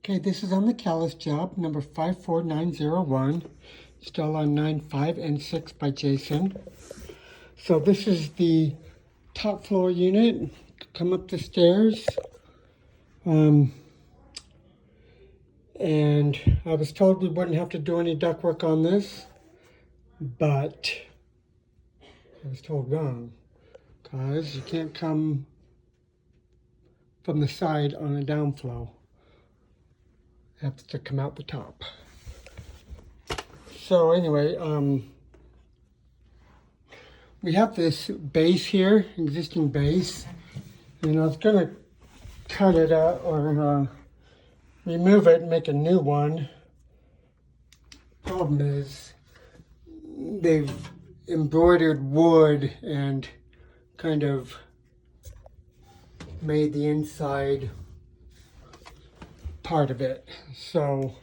Okay, this is on the Kallas job, number 54901, still on 9, 5, and 6 by Jason. So this is the top floor unit. Come up the stairs. And I was told we wouldn't have to do any ductwork on this, but I was told wrong, because you can't come from the side on a downflow. It has to come out the top. So anyway, we have this base here, existing base, and I was going to cut it out or remove it and make a new one. Problem is, they've embroidered wood and kind of made the inside part of it. So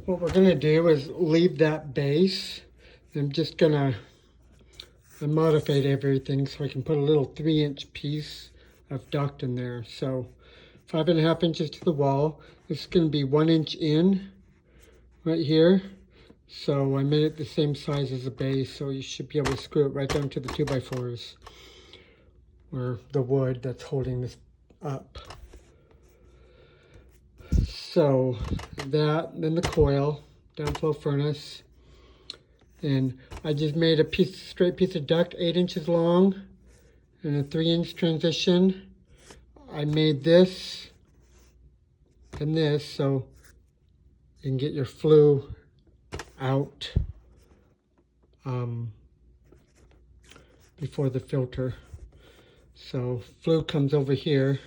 what we're going to do is leave that base. I'm just going to modify everything so I can put a little 3-inch piece of duct in there. So 5.5 inches to the wall. This is going to be 1 inch in right here. So I made it the same size as the base, so you should be able to screw it right down to the 2x4s or the wood that's holding this up. So that, then the coil, downflow furnace, and I just made a straight piece of duct 8 inches long and a 3-inch transition. I made this and this so you can get your flue out before the filter. So flue comes over here.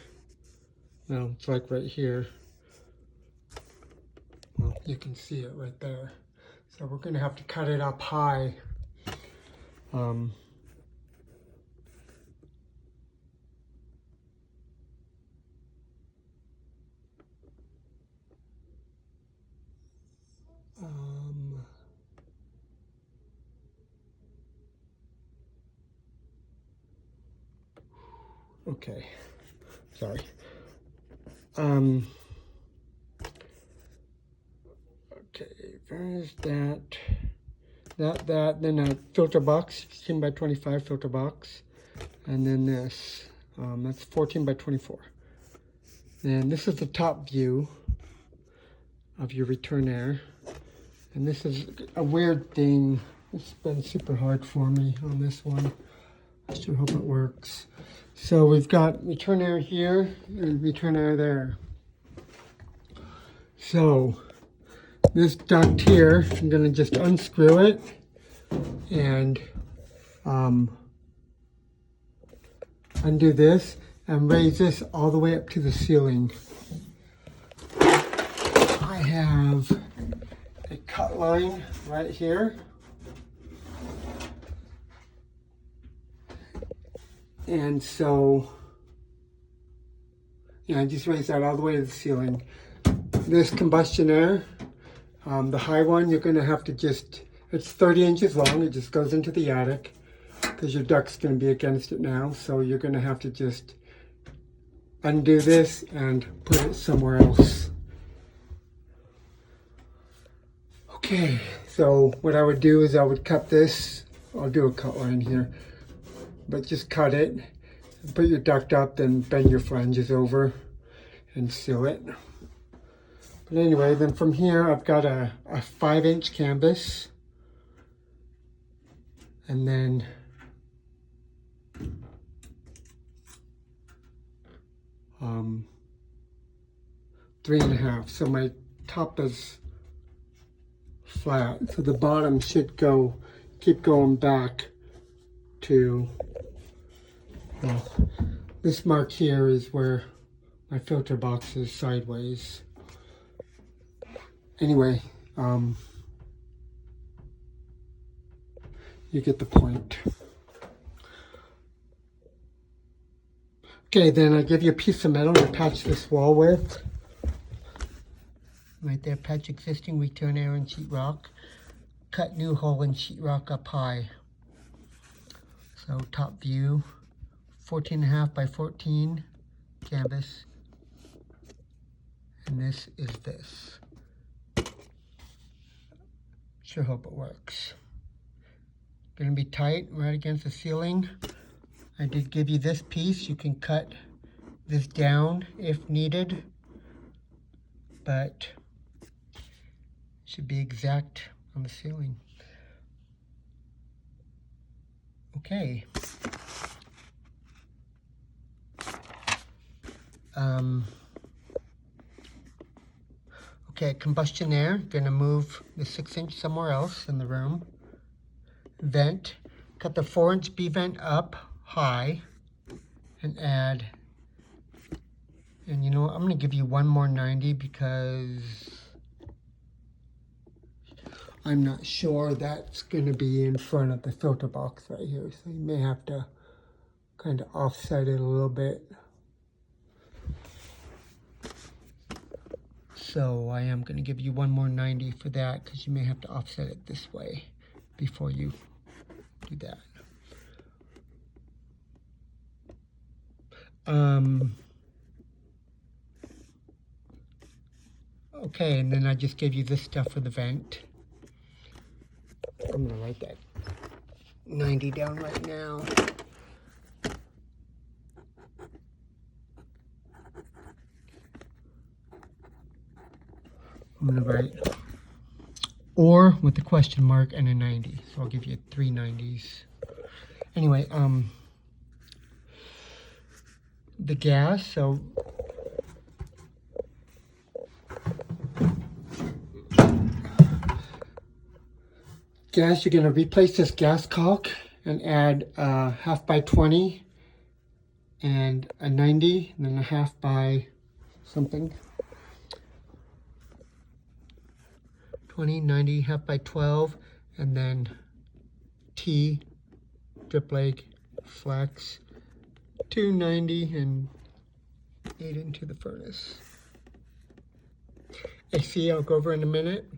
Well, it's like right here. Well, you can see it right there. So we're going to have to cut it up high. Okay, sorry. Okay, there's that, then a filter box, 16 by 25 filter box, and then this, that's 14 by 24. And this is the top view of your return air. And this is a weird thing. It's been super hard for me on this one. I sure hope it works. So we've got return air here and return air there. So this duct here, I'm going to just unscrew it and undo this and raise this all the way up to the ceiling. I have a cut line right here. And so, I just raised that all the way to the ceiling. This combustion air, the high one, you're going to have to just, it's 30 inches long. It just goes into the attic because your duct's going to be against it now. So you're going to have to just undo this and put it somewhere else. Okay, so what I would do is I would cut this. I'll do a cut line here, but just cut it, put your duct up, then bend your flanges over and seal it. But anyway, then from here I've got a 5-inch canvas, and then um, 3.5. So my top is flat, so the bottom should keep going back to, well, this mark here is where my filter box is sideways. Anyway, you get the point. Okay, then I give you a piece of metal to patch this wall with. Right there, patch existing return air and sheetrock. Cut new hole in sheetrock up high. So top view, 14.5 by 14 canvas. and this is this. Sure hope it works. Gonna be tight right against the ceiling. I did give you this piece. You can cut this down if needed, but it should be exact on the ceiling. Okay. Okay, combustion air. Gonna move the 6-inch somewhere else in the room. Vent. Cut the 4-inch B vent up high and add. And you know what? I'm gonna give you one more 90 because I'm not sure that's gonna be in front of the filter box right here. So you may have to kind of offset it a little bit. So I am going to give you one more 90 for that because you may have to offset it this way before you do that. Okay, and then I just gave you this stuff for the vent. I'm going to write that 90 down right now. I'm going to write or with a question mark and a 90. So I'll give you 3 90s. Anyway, the gas, so gas, you're going to replace this gas caulk and add a 1/2 by 20 and a 90 and then a 1/2 by something. 20, 90, 1/2 by 12, and then T, drip leg, flex, 290 and 8 into the furnace. AC, I'll go over in a minute.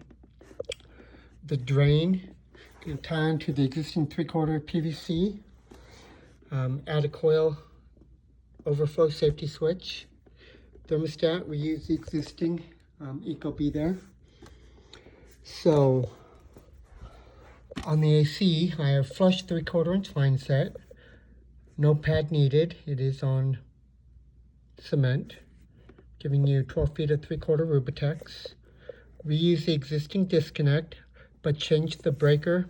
The drain, you can tie into the existing 3/4 PVC. Add a coil overflow safety switch. Thermostat, we use the existing Ecobee there. So on the AC, I have flush 3/4 inch line set. No pad needed. It is on cement, giving you 12 feet of 3/4 Rubitex. Reuse the existing disconnect, but change the breaker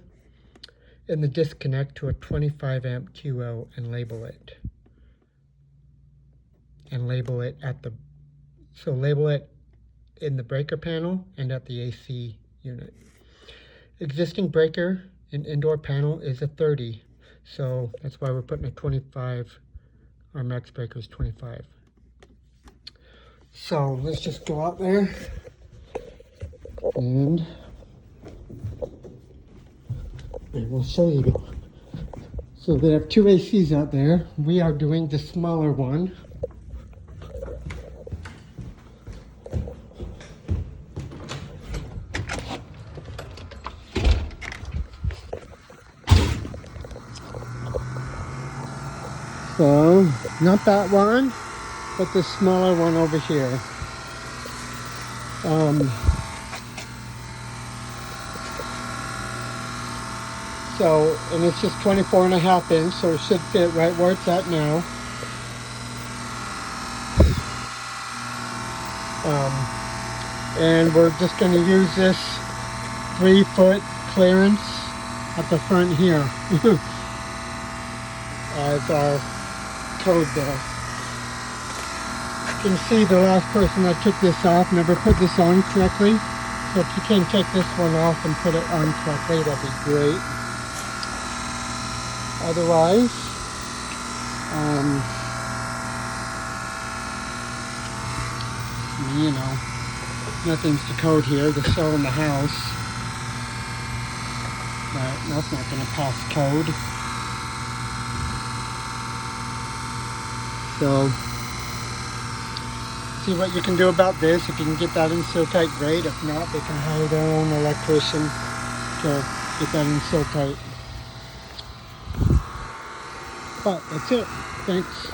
in the disconnect to a 25 amp QL and label it. And label it at the, so label it in the breaker panel and at the AC unit. Existing breaker in indoor panel is a 30, so that's why we're putting a 25. Our max breaker is 25. So let's just go out there and we'll show you. So they have 2 ACs out there. We are doing the smaller one. So, not that one, but the smaller one over here. So, and it's just 24.5 inch, so it should fit right where it's at now. And we're just going to use this 3-foot clearance at the front here as our code there. You can see the last person that took this off never put this on correctly. So if you can take this one off and put it on correctly, that'd be great. Otherwise, you know, nothing's to code here. They're still in the house, but that's not going to pass code. So, see what you can do about this. If you can get that in so tight, great. If not, they can hire their own electrician to get that in so tight. But that's it. Thanks.